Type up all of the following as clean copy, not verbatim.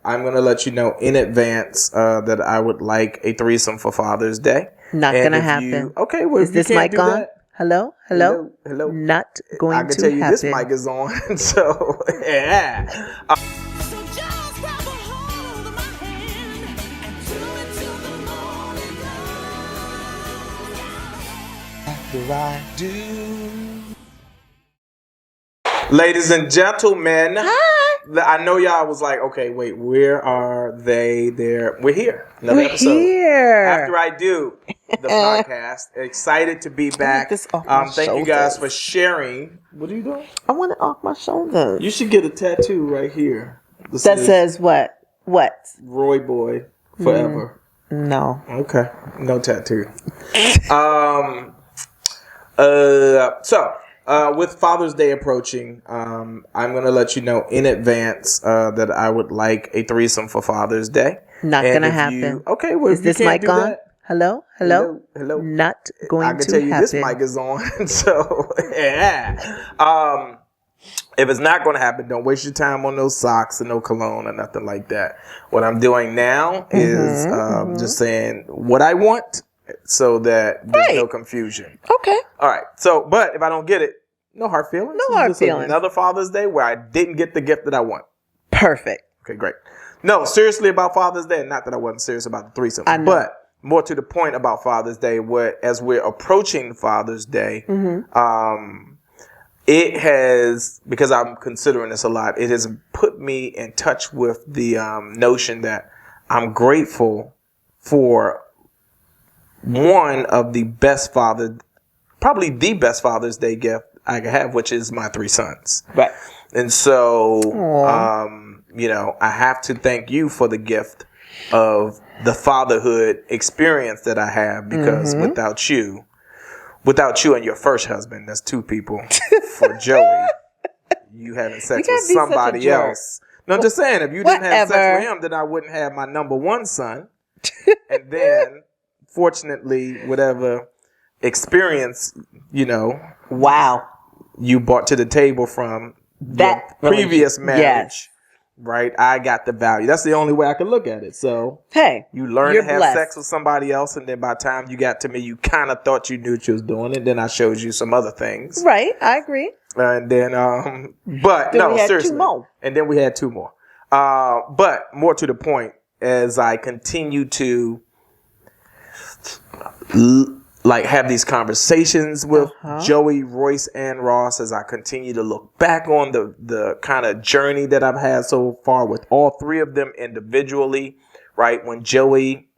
I'm going to let you know in advance that I would like a threesome for Father's Day. Not going to happen. Okay, well, is this mic on? That, hello? Not going to happen. I can tell you this mic is on. So, yeah. So just grab a hold of my hand and do it till the morning comes. After I do. Ladies and gentlemen, hi. I know y'all was like, okay, wait, where are they? There, we're here. Another episode. Here. After I do the podcast, excited to be back. Thank you guys for sharing. What are you doing? I want it off my shoulders. You should get a tattoo right here. That says what? What? Roy Boy forever. No. Okay, no tattoo. With Father's Day approaching, I'm going to let you know in advance that I would like a threesome for Father's Day. Not going to happen. Okay, well, is this mic on? That, hello? Not going to happen. I can tell you this mic is on. So, yeah. If it's not going to happen, don't waste your time on those socks and no cologne or nothing like that. What I'm doing now is just saying what I want so that there's no confusion. Okay. All right. So, but if I don't get it, no hard feelings. No hard feelings. Another Father's Day where I didn't get the gift that I want. Perfect. Okay, great. No, seriously about Father's Day, not that I wasn't serious about the threesome, but more to the point about Father's Day, as we're approaching Father's Day, it has, because I'm considering this a lot, it has put me in touch with the notion that I'm grateful for one of the best probably the best Father's Day gift I could have, which is my 3 sons. Right. And so, I have to thank you for the gift of the fatherhood experience that I have, because without you and your first husband, that's 2 people, for Joey, you having sex with somebody else. No, I'm just saying, if you didn't have sex with him, then I wouldn't have my number 1 son. And then, fortunately, whatever experience, you brought to the table from that previous marriage, right? I got the value. That's the only way I could look at it. So, hey, you learn to have sex with somebody else, and then by the time you got to me, you kind of thought you knew what you was doing, and then I showed you some other things. Right, I agree. And then, but then no, seriously. 2 more. And then we had 2 more. But more to the point, as I continue to have these conversations with Joey, Royce, and Ross, as I continue to look back on the kind of journey that I've had so far with all 3 of them individually, right? When Joey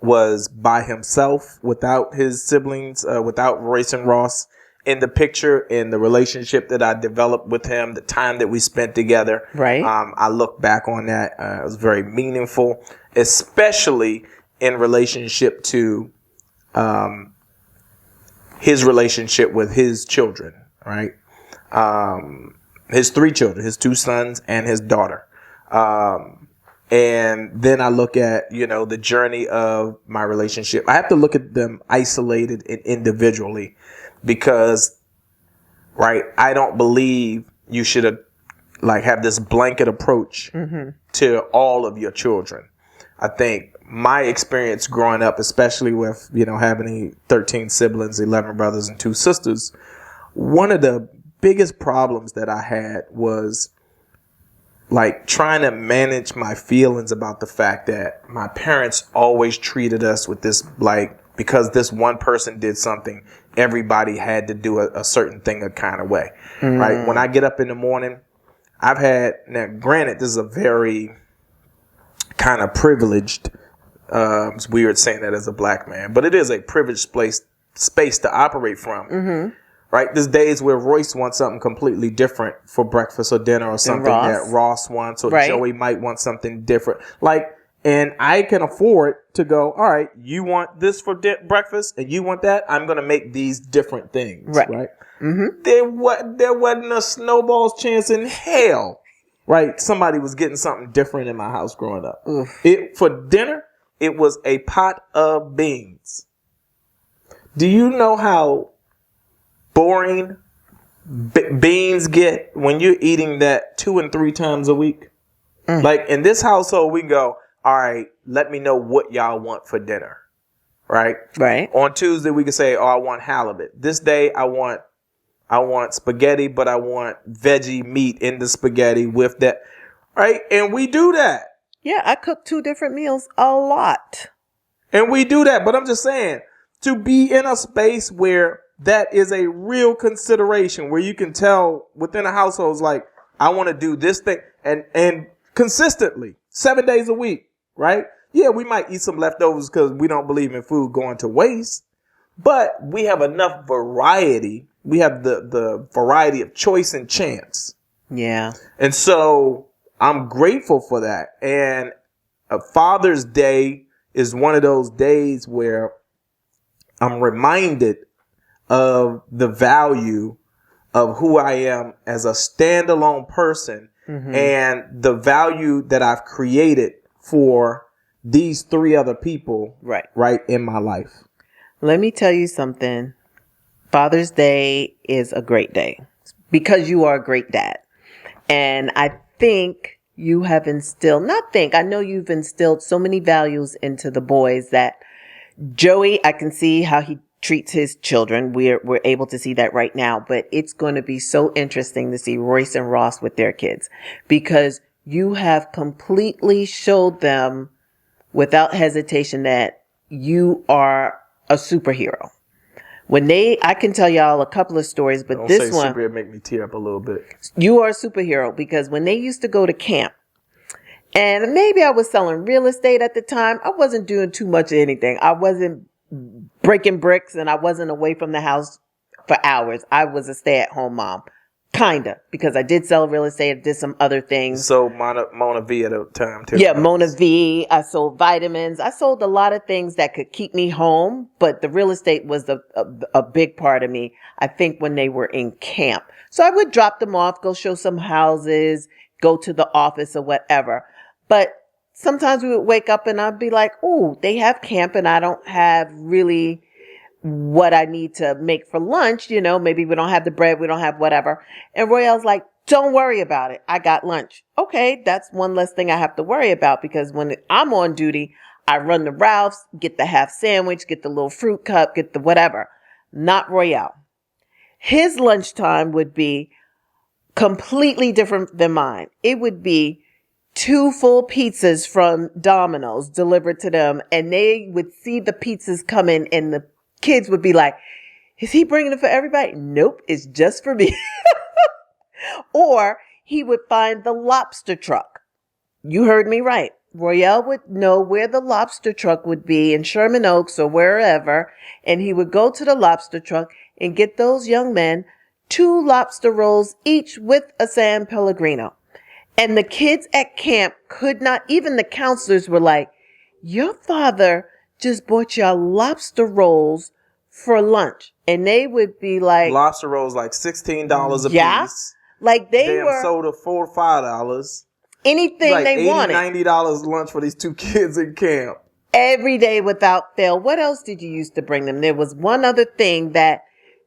was by himself, without his siblings, without Royce and Ross in the picture, in the relationship that I developed with him, the time that we spent together. Right. I look back on that. It was very meaningful, especially in relationship to his relationship with his children, right? His 3 children, his 2 sons and his daughter. And then I look at, the journey of my relationship. I have to look at them isolated and individually, because, right, I don't believe you should have this blanket approach to all of your children. I think my experience growing up, especially with, having 13 siblings, 11 brothers and 2 sisters, one of the biggest problems that I had was trying to manage my feelings about the fact that my parents always treated us with this, because this one person did something, everybody had to do a certain thing a kind of way, right? When I get up in the morning, now granted, this is a very kind of privileged, it's weird saying that as a black man, but it is a privileged space to operate from, right? There's days where Royce wants something completely different for breakfast or dinner, or something that Ross wants, or Joey might want something different. And I can afford to go, all right, you want this for breakfast and you want that, I'm going to make these different things, right? There wasn't a snowball's chance in hell, right? Somebody was getting something different in my house growing up. For dinner, it was a pot of beans. Do you know how boring beans get when you're eating that 2 and 3 times a week? Like in this household, we go, all right, let me know what y'all want for dinner. Right? Right. On Tuesday, we can say, oh, I want halibut. This day, I want spaghetti, but I want veggie meat in the spaghetti with that. Right? And we do that. Yeah, I cook 2 different meals a lot. And we do that. But I'm just saying, to be in a space where that is a real consideration, where you can tell within a household, is like, I want to do this thing and consistently 7 days a week, right? Yeah, we might eat some leftovers because we don't believe in food going to waste, but we have enough variety. We have the variety of choice and chance. Yeah. And so I'm grateful for that. And a Father's Day is one of those days where I'm reminded of the value of who I am as a standalone person and the value that I've created for these 3 other people right in my life. Let me tell you something. Father's Day is a great day because you are a great dad. And I think you have I know you've instilled so many values into the boys that Joey, I can see how he treats his children. We're able to see that right now, but it's going to be so interesting to see Royce and Ross with their kids because you have completely showed them without hesitation that you are a superhero. I can tell y'all a couple of stories, but this one, superhero make me tear up a little bit. You are a superhero because when they used to go to camp, and maybe I was selling real estate at the time, I wasn't doing too much of anything. I wasn't breaking bricks and I wasn't away from the house for hours. I was a stay-at-home mom. Kinda, because I did sell real estate, I did some other things. So Mona V at the time too. Yeah, Mona V. I sold vitamins. I sold a lot of things that could keep me home, but the real estate was a big part of me, I think, when they were in camp. So I would drop them off, go show some houses, go to the office or whatever. But sometimes we would wake up and I'd be like, oh, they have camp and I don't have really what I need to make for lunch. You know, maybe we don't have the bread, we don't have whatever. And Royale's like, don't worry about it. I got lunch. Okay, that's one less thing I have to worry about because when I'm on duty, I run the Ralph's, get the half sandwich, get the little fruit cup, get the whatever. Not Royale. His lunchtime would be completely different than mine. It would be 2 full pizzas from Domino's delivered to them, and they would see the pizzas come in, and the kids would be like, is he bringing it for everybody? Nope, it's just for me. Or he would find the lobster truck. You heard me right. Royale would know where the lobster truck would be in Sherman Oaks or wherever, and he would go to the lobster truck and get those young men 2 lobster rolls each with a San Pellegrino. And the kids at camp could not, even the counselors were like, your father just bought y'all lobster rolls for lunch. And they would be like, lobster rolls like $16 a yeah, piece. Like they damn were soda $4 or $5. Anything like they $80, wanted. $90 lunch for these 2 kids in camp. Every day without fail. What else did you used to bring them? There was one other thing that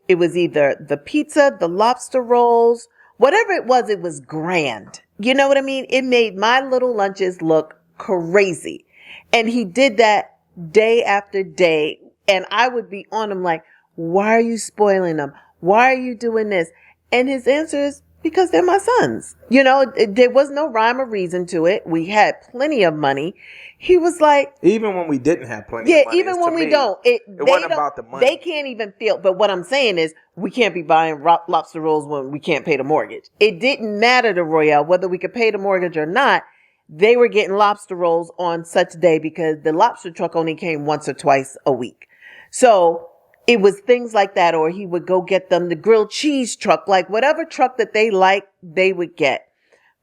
it was either the pizza, the lobster rolls, whatever it was grand. You know what I mean? It made my little lunches look crazy. And he did that day after day. And I would be on him like, why are you spoiling them? Why are you doing this? And his answer is, because they're my sons. You know, there was no rhyme or reason to it. We had plenty of money. He was like, even when we didn't have plenty of money. Yeah, even when we don't. It wasn't about the money. They can't even feel. But what I'm saying is, we can't be buying lobster rolls when we can't pay the mortgage. It didn't matter to Royale whether we could pay the mortgage or not. They were getting lobster rolls on such day because the lobster truck only came once or twice a week. So it was things like that, or he would go get them the grilled cheese truck, like whatever truck that they like, they would get.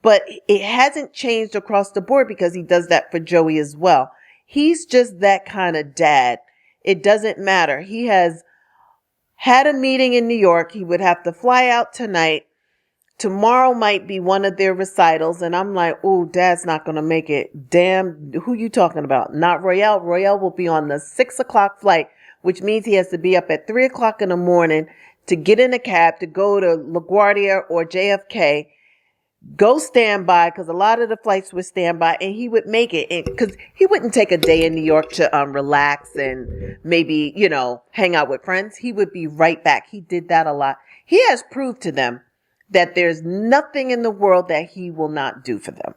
But it hasn't changed across the board because he does that for Joey as well. He's just that kind of dad. It doesn't matter. He has had a meeting in New York. He would have to fly out tonight. Tomorrow might be one of their recitals. And I'm like, oh, dad's not going to make it. Damn, who you talking about? Not Royale. Royale will be on the 6:00 flight, which means he has to be up at 3:00 in the morning to get in a cab to go to LaGuardia or JFK, go standby, because a lot of the flights were standby, and he would make it, because he wouldn't take a day in New York to relax and maybe, hang out with friends. He would be right back. He did that a lot. He has proved to them that there's nothing in the world that he will not do for them.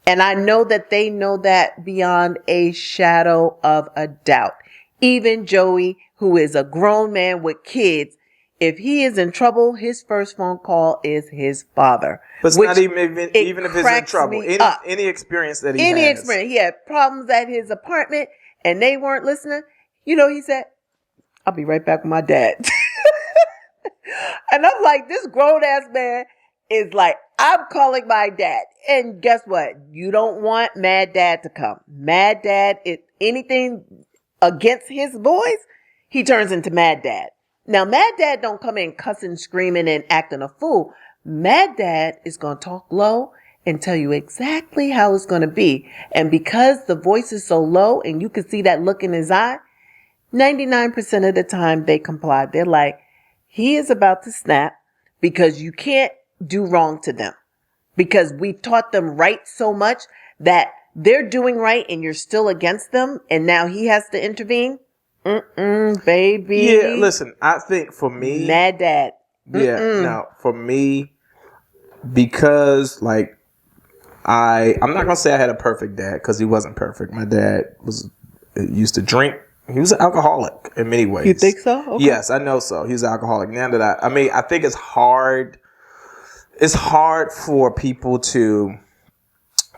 And I know that they know that beyond a shadow of a doubt. Even Joey, who is a grown man with kids, if he is in trouble, his first phone call is his father. But it's not even if he's in trouble. Any experience that he has. Any experience. He had problems at his apartment and they weren't listening. He said, I'll be right back with my dad. And I'm like, this grown ass man is like, I'm calling my dad. And guess what? You don't want Mad Dad to come. Mad Dad, if anything against his boys, he turns into Mad Dad. Now, Mad Dad don't come in cussing, screaming, and acting a fool. Mad Dad is going to talk low and tell you exactly how it's going to be. And because the voice is so low and you can see that look in his eye, 99% of the time they comply. They're like, he is about to snap, because you can't do wrong to them. Because we've taught them right so much that they're doing right and you're still against them. And now he has to intervene. Baby. Yeah, listen, I think for me, Mad Dad. Yeah, no, for me, because I'm not gonna say I had a perfect dad, because he wasn't perfect. My dad used to drink. He was an alcoholic in many ways. You think so? Okay. Yes, I know so. He was an alcoholic. Now that I think it's hard. It's hard for people to,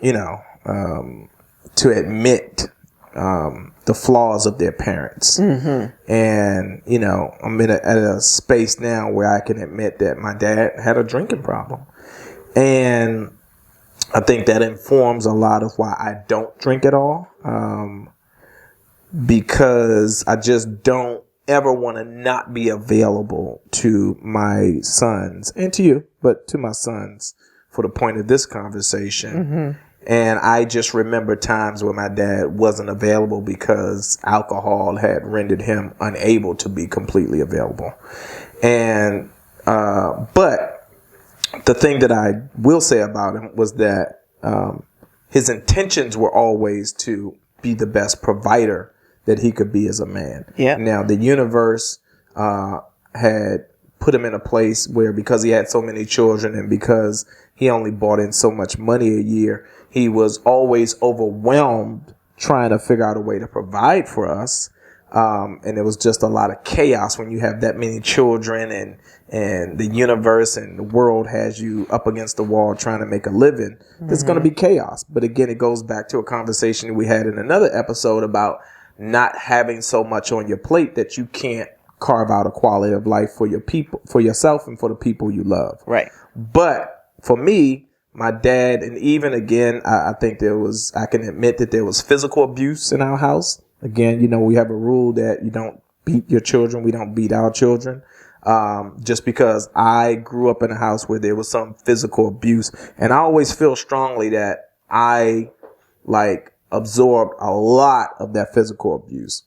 to admit the flaws of their parents. Mm-hmm. And, I'm at a space now where I can admit that my dad had a drinking problem. And I think that informs a lot of why I don't drink at all. Because I just don't ever want to not be available to my sons and to you, but to my sons for the point of this conversation. Mm-hmm. And I just remember times where my dad wasn't available because alcohol had rendered him unable to be completely available. And, but the thing that I will say about him was that, his intentions were always to be the best provider that he could be as a man. Yeah. Now the universe, had put him in a place where, because he had so many children and because he only brought in so much money a year, he was always overwhelmed trying to figure out a way to provide for us. And it was just a lot of chaos when you have that many children and the universe and the world has you up against the wall trying to make a living. Mm-hmm. There's going to be chaos. But again, it goes back to a conversation we had in another episode about not having so much on your plate that you can't carve out a quality of life for your people, for yourself and for the people you love. Right. But for me, my dad, and even again, I think I can admit that there was physical abuse in our house. Again, we have a rule that you don't beat your children. We don't beat our children. Just because I grew up in a house where there was some physical abuse. And I always feel strongly that I absorbed a lot of that physical abuse.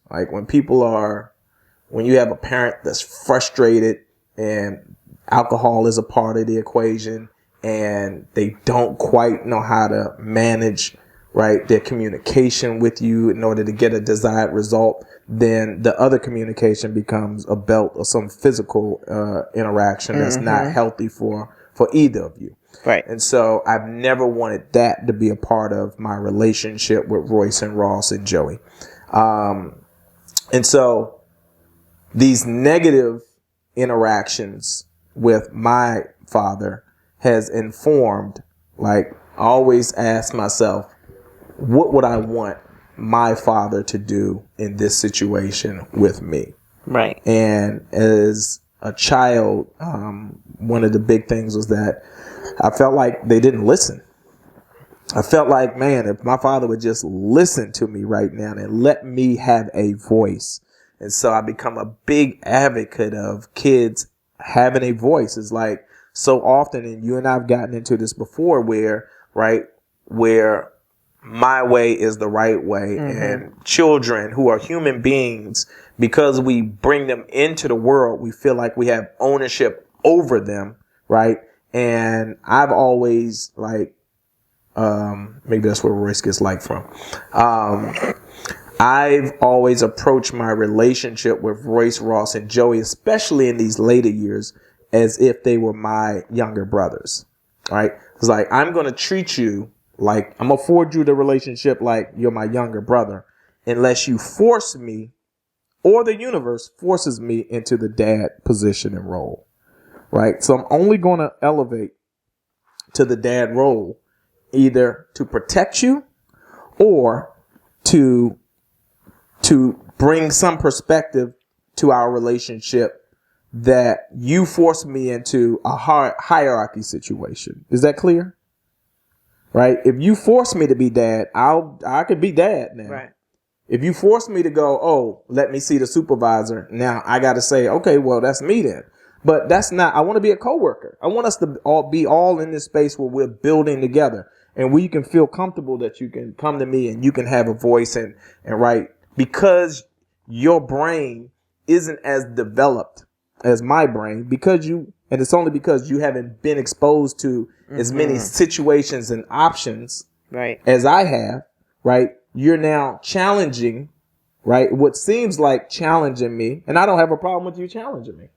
When you have a parent that's frustrated and alcohol is a part of the equation and they don't quite know how to manage, their communication with you in order to get a desired result, then the other communication becomes a belt or some physical interaction that's not healthy for either of you. Right. And so I've never wanted that to be a part of my relationship with Royce and Ross and Joey. And so these negative interactions with my father has informed, I always ask myself, what would I want my father to do in this situation with me? Right. And as a child, one of the big things was that I felt like they didn't listen. I felt like, man, if my father would just listen to me right now and let me have a voice. And so I become a big advocate of kids having a voice. It's like so often, and you and I have gotten into this before, where my way is the right way. Mm-hmm. And children who are human beings, because we bring them into the world, we feel like we have ownership over them, right? And I've always maybe that's where Royce gets like from. I've always approached my relationship with Royce, Ross, and Joey, especially in these later years, as if they were my younger brothers, right? It's like, I'm going to treat you like, I'm going to afford you the relationship like you're my younger brother, unless you force me or the universe forces me into the dad position and role, right? So I'm only going to elevate to the dad role either to protect you or to bring some perspective to our relationship that you force me into a hierarchy situation. Is that clear? Right? If you force me to be dad, I could be dad now. Right. If you force me to go, oh, let me see the supervisor. Now I got to say, okay, well, that's me then. But that's not, I want to be a coworker. I want us to all be in this space where we're building together and where you can feel comfortable that you can come to me and you can have a voice and write, because your brain isn't as developed as my brain, and it's only because you haven't been exposed to as many situations and options Right. as I have, right? You're now challenging, right? What seems like challenging me, and I don't have a problem with you challenging me,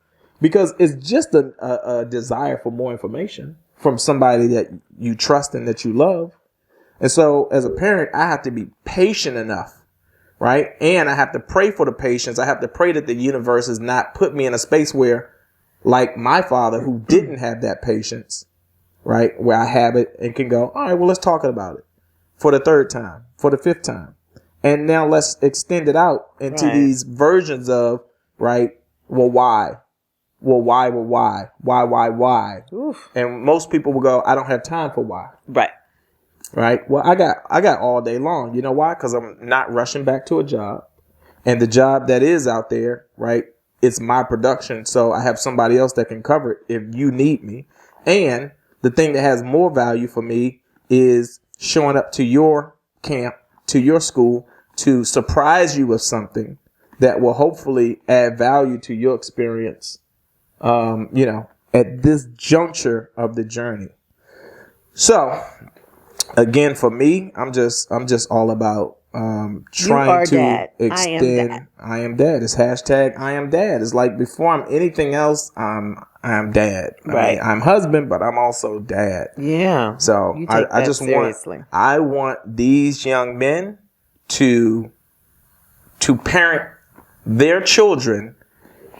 because it's just a desire for more information from somebody that you trust and that you love. And so as a parent, I have to be patient enough, right? And I have to pray for the patience. I have to pray that the universe has not put me in a space where, like my father, who didn't have that patience, right? Where I have it and can go, all right, well, let's talk about it for the third time, for the fifth time. And now let's extend it out into these versions of, right? Well, why? Well, why? Well, why? Why? Oof. And most people will go, I don't have time for why. Right. Right. Well, I got all day long. You know why? Because I'm not rushing back to a job, and the job that is out there, right? It's my production. So I have somebody else that can cover it if you need me. And the thing that has more value for me is showing up to your camp, to your school, to surprise you with something that will hopefully add value to your experience, at this juncture of the journey. So again, for me, I'm just all about trying to dad. extend. I am dad. It's hashtag I am dad. It's like before I'm anything else, I'm dad. Right. I'm husband, but I'm also dad. Yeah. So You take I that just seriously. I want these young men to parent their children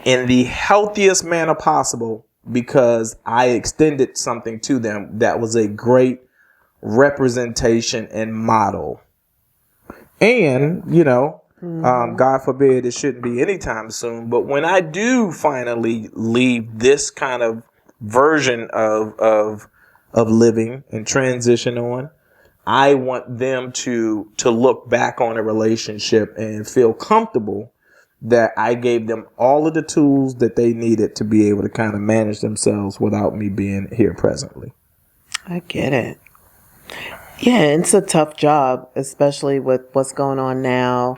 in the healthiest manner possible, because I extended something to them that was a great representation and model. And, God forbid it shouldn't be anytime soon, but when I do finally leave this kind of version of living and transition on, I want them to look back on a relationship and feel comfortable that I gave them all of the tools that they needed to be able to kind of manage themselves without me being here presently. I get it. Yeah, it's a tough job, especially with what's going on now.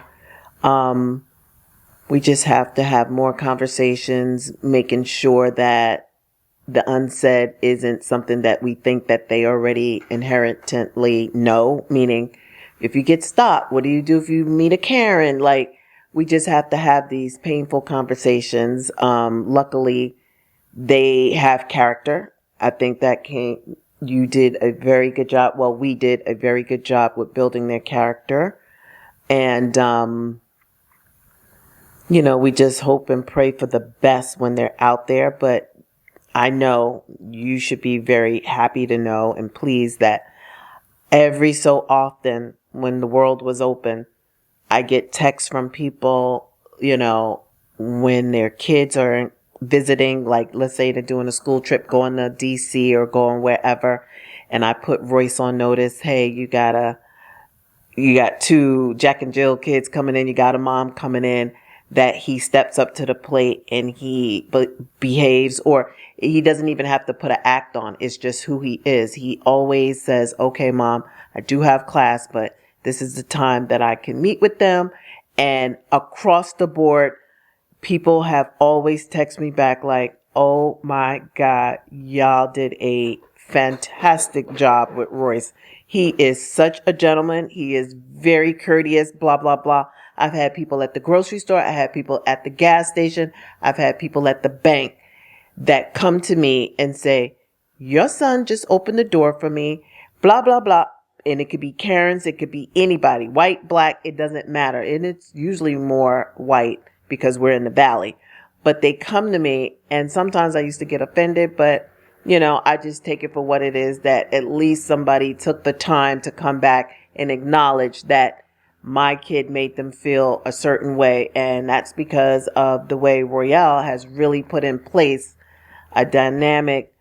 We just have to have more conversations, making sure that the unsaid isn't something that we think that they already inherently know. Meaning, if you get stopped, what do you do if you meet a Karen? Like, we just have to have these painful conversations. Luckily, they have character. I think that you did a very good job. Well, we did a very good job with building their character. And, we just hope and pray for the best when they're out there. But I know you should be very happy to know and pleased that every so often when the world was open, I get texts from people, when their kids are visiting, like let's say they're doing a school trip, going to DC or going wherever. And I put Royce on notice. Hey, you got 2 Jack and Jill kids coming in. You got a mom coming in. That he steps up to the plate and he behaves, or he doesn't even have to put an act on. It's just who he is. He always says, okay, Mom, I do have class, but this is the time that I can meet with them. And across the board, people have always texted me back like, Oh my God. Y'all did a fantastic job with Royce. He is such a gentleman. He is very courteous, blah, blah, blah. I've had people at the grocery store. I had people at the gas station. I've had people at the bank that come to me and say, your son just opened the door for me, blah, blah, blah. And it could be Karens. It could be anybody, white, black. It doesn't matter. And it's usually more white because we're in the valley. But they come to me, and sometimes I used to get offended, but I just take it for what it is, that at least somebody took the time to come back and acknowledge that my kid made them feel a certain way. And that's because of the way Royale has really put in place a dynamic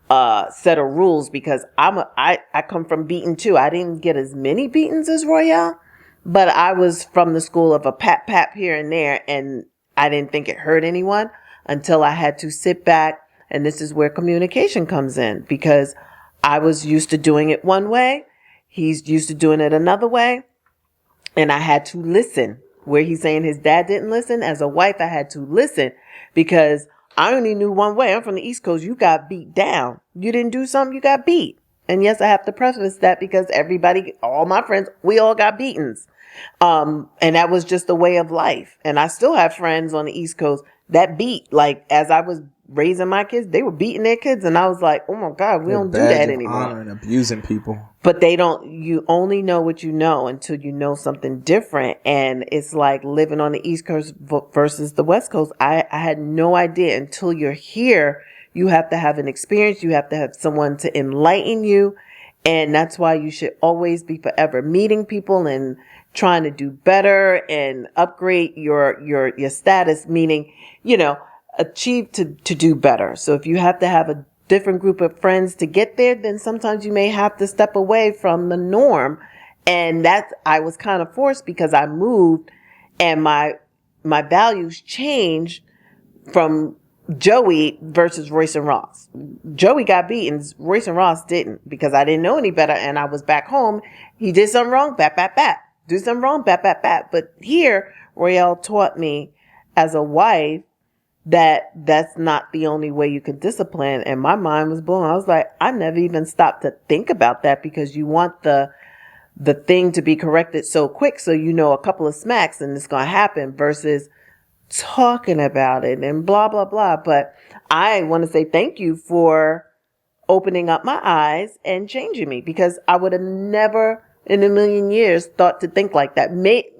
set of rules, because I come from beating too. I didn't get as many beatings as Royale, but I was from the school of a pap here and there, and I didn't think it hurt anyone until I had to sit back. And this is where communication comes in, because I was used to doing it one way. He's used to doing it another way. And I had to listen. Where he's saying his dad didn't listen, as a wife, I had to listen, because I only knew one way. I'm from the East Coast. You got beat down. You didn't do something, you got beat. And yes, I have to preface that because everybody, all my friends, we all got beatings. And that was just a way of life. And I still have friends on the East Coast that beat. Like, as I was raising my kids, they were beating their kids. And I was like, oh my God, we don't do that anymore. Honor and abusing people. But you only know what you know until you know something different. And it's like living on the East Coast versus the West Coast. I had no idea until you're here. You have to have an experience. You have to have someone to enlighten you. And that's why you should always be forever meeting people and trying to do better and upgrade your status, meaning, achieve to do better. So if you have to have a different group of friends to get there, then sometimes you may have to step away from the norm. And I was kind of forced, because I moved and my values changed from Joey versus Royce and Ross. Joey got beaten. Royce and Ross didn't, because I didn't know any better. And I was back home. He did something wrong. Bat, bat, bat. Do something wrong. Bat, bat, bat. But here, Royale taught me as a wife that's not the only way you can discipline. And my mind was blown. I was like, I never even stopped to think about that, because you want the thing to be corrected so quick. So, a couple of smacks and it's going to happen, versus talking about it and blah, blah, blah. But I want to say thank you for opening up my eyes and changing me, because I would have never in a million years thought to think like that. Maybe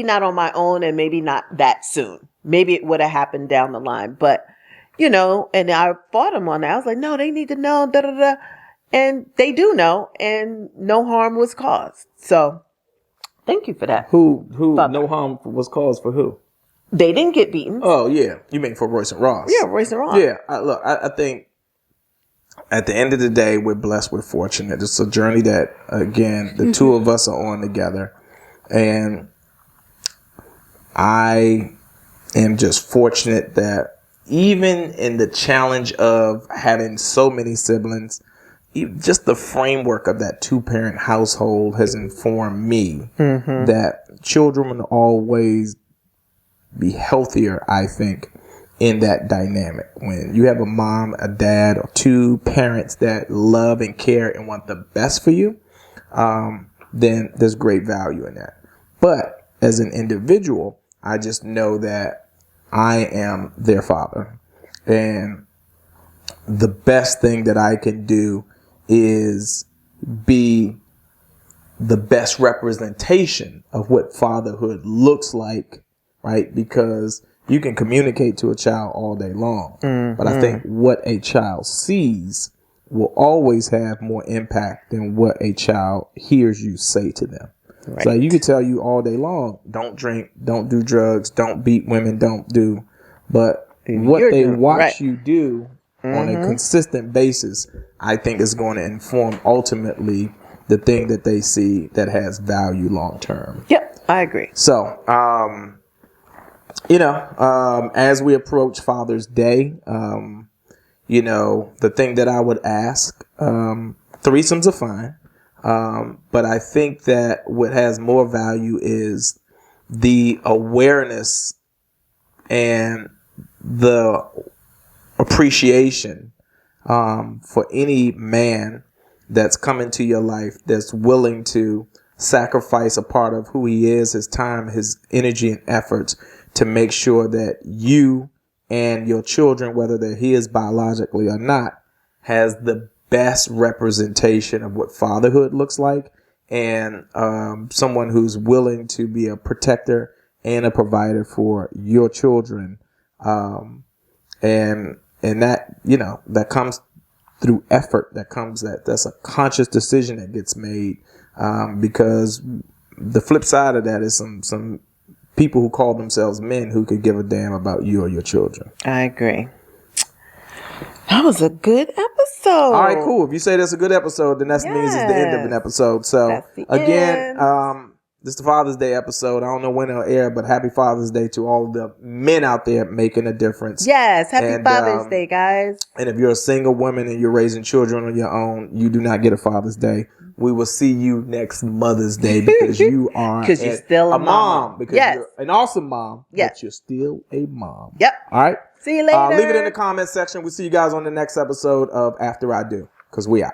not on my own, and maybe not that soon. Maybe it would have happened down the line, but and I fought them on that. I was like, no, they need to know, da, da, da. And they do know, and no harm was caused. So thank you for that. Who no harm was caused for who? They didn't get beaten. Oh, yeah. You mean for Royce and Ross? Yeah, Royce and Ross. Yeah. I think at the end of the day, we're blessed, we're fortunate. It's a journey that, again, the two of us are on together. And I am just fortunate that even in the challenge of having so many siblings, just the framework of that two-parent household has informed me that children will always be healthier, I think, in that dynamic. When you have a mom, a dad, or two parents that love and care and want the best for you, then there's great value in that. But as an individual, I just know that I am their father. And the best thing that I can do is be the best representation of what fatherhood looks like, right? Because you can communicate to a child all day long, but I think what a child sees will always have more impact than what a child hears you say to them. Right. So you could tell you all day long, don't drink, don't do drugs, don't beat women, don't do, but what they watch you do on a consistent basis, I think is going to inform ultimately the thing that they see that has value long term. Yep, I agree. So, as we approach Father's Day, the thing that I would ask, threesomes are fine. But I think that what has more value is the awareness and the appreciation for any man that's come into your life that's willing to sacrifice a part of who he is, his time, his energy and efforts to make sure that you and your children, whether they're his biologically or not, has the best representation of what fatherhood looks like, and someone who's willing to be a protector and a provider for your children. And that, that comes through effort. That's a conscious decision that gets made, because the flip side of that is some people who call themselves men who could give a damn about you or your children. I agree. That was a good episode. All right, cool. If you say that's a good episode, then that means it's the end of an episode. So again, this is the Father's Day episode. I don't know when it'll air, but happy Father's Day to all of the men out there making a difference. Yes, happy Father's Day, guys. And if you're a single woman and you're raising children on your own, you do not get a Father's Day. We will see you next Mother's Day, because you are because you're still a mom. Because you're an awesome mom, but you're still a mom. Yep. All right. See you later. Leave it in the comment section. We'll see you guys on the next episode of After I Do, because we out.